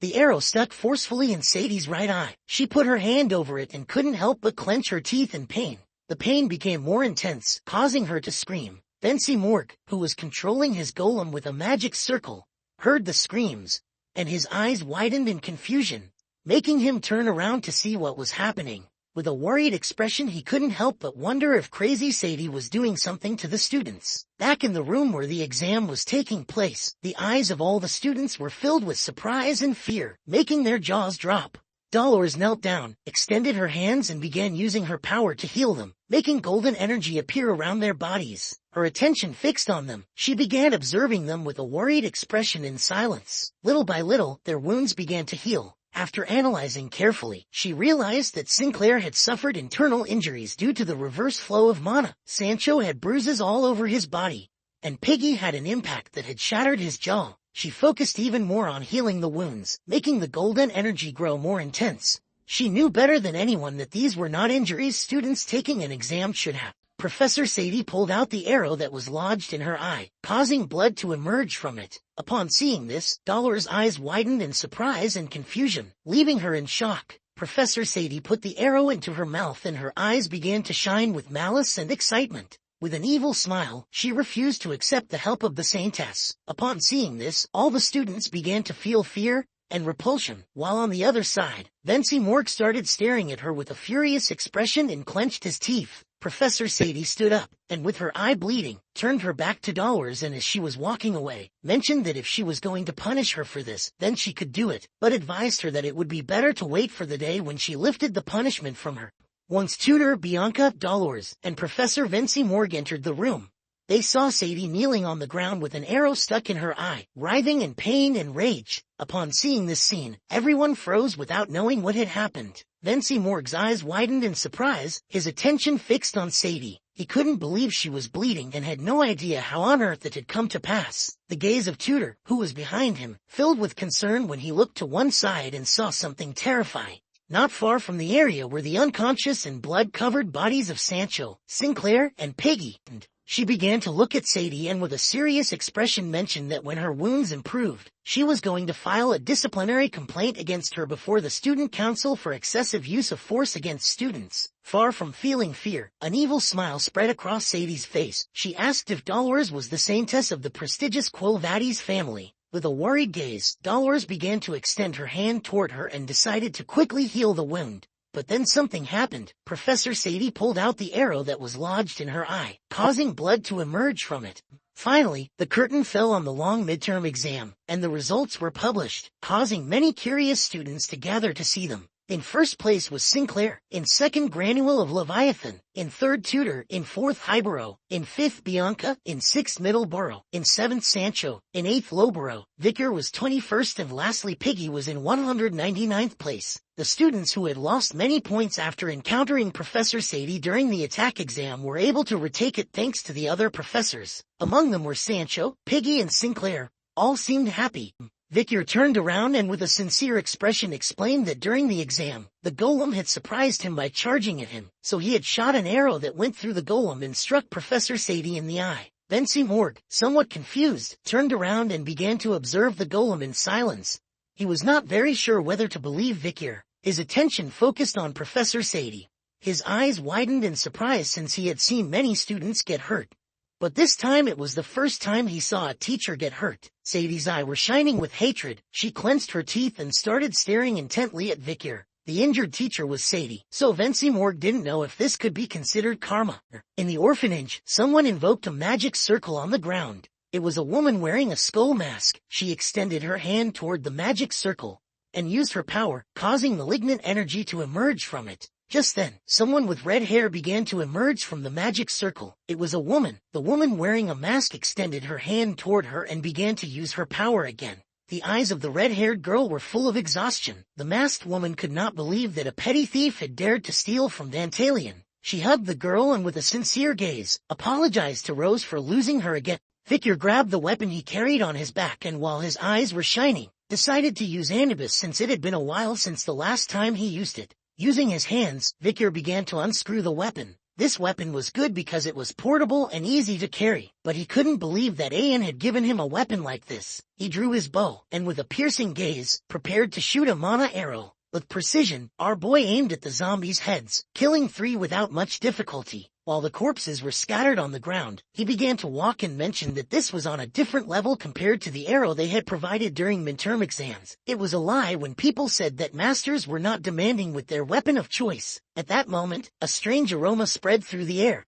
The arrow stuck forcefully in Sadie's right eye. She put her hand over it and couldn't help but clench her teeth in pain. The pain became more intense, causing her to scream. Venti Morg, who was controlling his golem with a magic circle, heard the screams, and his eyes widened in confusion, making him turn around to see what was happening. With a worried expression, he couldn't help but wonder if crazy Sadie was doing something to the students. Back in the room where the exam was taking place, the eyes of all the students were filled with surprise and fear, making their jaws drop. Dolores knelt down, extended her hands and began using her power to heal them, making golden energy appear around their bodies. Her attention fixed on them, she began observing them with a worried expression in silence. Little by little, their wounds began to heal. After analyzing carefully, she realized that Sinclair had suffered internal injuries due to the reverse flow of mana. Sancho had bruises all over his body, and Piggy had an impact that had shattered his jaw. She focused even more on healing the wounds, making the golden energy grow more intense. She knew better than anyone that these were not injuries students taking an exam should have. Professor Sadie pulled out the arrow that was lodged in her eye, causing blood to emerge from it. Upon seeing this, Dolores' eyes widened in surprise and confusion, leaving her in shock. Professor Sadie put the arrow into her mouth and her eyes began to shine with malice and excitement. With an evil smile, she refused to accept the help of the Saintess. Upon seeing this, all the students began to feel fear and repulsion, while on the other side, Venti Morg started staring at her with a furious expression and clenched his teeth. Professor Sadie stood up, and with her eye bleeding, turned her back to Dolores and as she was walking away, mentioned that if she was going to punish her for this, then she could do it, but advised her that it would be better to wait for the day when she lifted the punishment from her. Once tutor Bianca, Dolores, and Professor Venti Morg entered the room, they saw Sadie kneeling on the ground with an arrow stuck in her eye, writhing in pain and rage. Upon seeing this scene, everyone froze without knowing what had happened. Venti Morg's eyes widened in surprise, his attention fixed on Sadie. He couldn't believe she was bleeding and had no idea how on earth it had come to pass. The gaze of Tutor, who was behind him, filled with concern when he looked to one side and saw something terrifying. Not far from the area were the unconscious and blood-covered bodies of Sancho, Sinclair, and Piggy. She began to look at Sadie and with a serious expression mentioned that when her wounds improved, she was going to file a disciplinary complaint against her before the student council for excessive use of force against students. Far from feeling fear, an evil smile spread across Sadie's face. She asked if Dolores was the saintess of the prestigious Quilvades family. With a worried gaze, Dolores began to extend her hand toward her and decided to quickly heal the wound. But then something happened. Professor Sadie pulled out the arrow that was lodged in her eye, causing blood to emerge from it. Finally, the curtain fell on the long midterm exam, and the results were published, causing many curious students to gather to see them. In first place was Sinclair, in second Granule of Leviathan, in third Tutor, in fourth Hyboro, in fifth Bianca, in sixth Middleborough, in seventh Sancho, in eighth Lowborough. Vicar was 21st and lastly Piggy was in 199th place. The students who had lost many points after encountering Professor Sadie during the attack exam were able to retake it thanks to the other professors. Among them were Sancho, Piggy and Sinclair. All seemed happy. Vicar turned around and with a sincere expression explained that during the exam, the golem had surprised him by charging at him, so he had shot an arrow that went through the golem and struck Professor Sadie in the eye. Venti Morg, somewhat confused, turned around and began to observe the golem in silence. He was not very sure whether to believe Vicar. His attention focused on Professor Sadie. His eyes widened in surprise since he had seen many students get hurt. But this time it was the first time he saw a teacher get hurt. Sadie's eyes were shining with hatred. She clenched her teeth and started staring intently at Vicar. The injured teacher was Sadie, so Venti Morg didn't know if this could be considered karma. In the orphanage, someone invoked a magic circle on the ground. It was a woman wearing a skull mask. She extended her hand toward the magic circle and used her power, causing malignant energy to emerge from it. Just then, someone with red hair began to emerge from the magic circle. It was a woman. The woman wearing a mask extended her hand toward her and began to use her power again. The eyes of the red-haired girl were full of exhaustion. The masked woman could not believe that a petty thief had dared to steal from Dantalion. She hugged the girl and with a sincere gaze, apologized to Rose for losing her again. Vicar grabbed the weapon he carried on his back and while his eyes were shining, decided to use Anubis since it had been a while since the last time he used it. Using his hands, Vicar began to unscrew the weapon. This weapon was good because it was portable and easy to carry, but he couldn't believe that Ayan had given him a weapon like this. He drew his bow, and with a piercing gaze, prepared to shoot a mana arrow. With precision, our boy aimed at the zombies' heads, killing 3 without much difficulty. While the corpses were scattered on the ground, he began to walk and mentioned that this was on a different level compared to the arrow they had provided during midterm exams. It was a lie when people said that masters were not demanding with their weapon of choice. At that moment, a strange aroma spread through the air.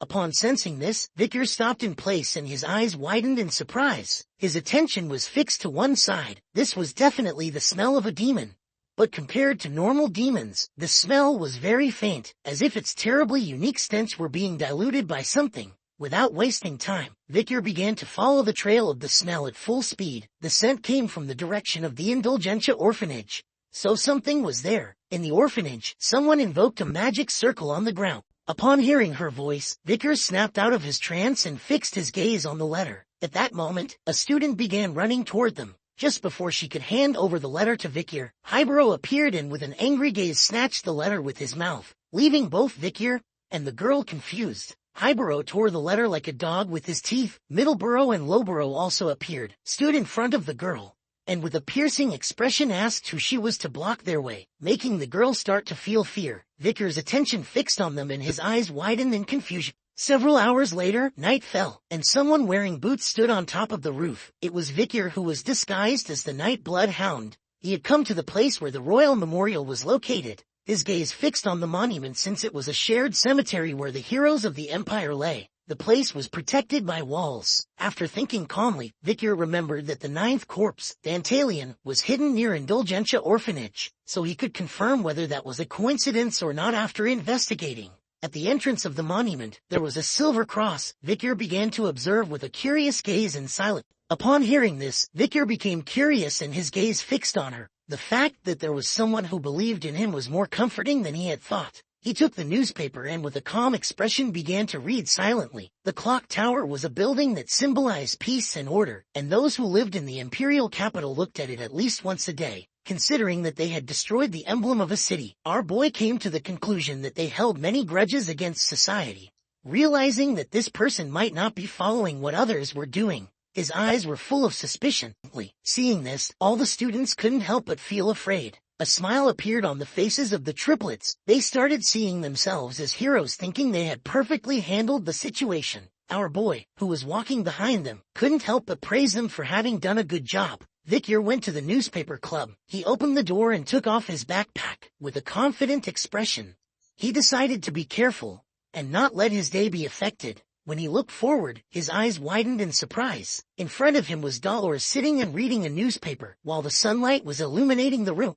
Upon sensing this, Vikir stopped in place and his eyes widened in surprise. His attention was fixed to one side. This was definitely the smell of a demon. But compared to normal demons, the smell was very faint, as if its terribly unique stench were being diluted by something. Without wasting time, Vikir began to follow the trail of the smell at full speed. The scent came from the direction of the Indulgentia orphanage. So something was there. In the orphanage, someone invoked a magic circle on the ground. Upon hearing her voice, Vikir snapped out of his trance and fixed his gaze on the letter. At that moment, a student began running toward them. Just before she could hand over the letter to Vikir, Hibaro appeared and with an angry gaze snatched the letter with his mouth, leaving both Vikir and the girl confused. Hibaro tore the letter like a dog with his teeth. Middleborough and Lowborough also appeared, stood in front of the girl, and with a piercing expression asked who she was to block their way, making the girl start to feel fear. Vikir's attention fixed on them and his eyes widened in confusion. Several hours later, night fell, and someone wearing boots stood on top of the roof. It was Vikir, who was disguised as the Night Bloodhound. He had come to the place where the royal memorial was located, his gaze fixed on the monument since it was a shared cemetery where the heroes of the empire lay. The place was protected by walls. After thinking calmly, Vikir remembered that the 9th corpse, Dantalion, was hidden near Indulgentia orphanage, so he could confirm whether that was a coincidence or not after investigating. At the entrance of the monument, there was a silver cross. Vikir began to observe with a curious gaze and silence. Upon hearing this, Vikir became curious and his gaze fixed on her. The fact that there was someone who believed in him was more comforting than he had thought. He took the newspaper and with a calm expression began to read silently. The clock tower was a building that symbolized peace and order, and those who lived in the imperial capital looked at it at least once a day. Considering that they had destroyed the emblem of a city, our boy came to the conclusion that they held many grudges against society. Realizing that this person might not be following what others were doing, his eyes were full of suspicion. Seeing this, all the students couldn't help but feel afraid. A smile appeared on the faces of the triplets. They started seeing themselves as heroes, thinking they had perfectly handled the situation. Our boy, who was walking behind them, couldn't help but praise them for having done a good job. Vikir went to the newspaper club. He opened the door and took off his backpack. With a confident expression, he decided to be careful and not let his day be affected. When he looked forward, his eyes widened in surprise. In front of him was Dolores sitting and reading a newspaper, while the sunlight was illuminating the room.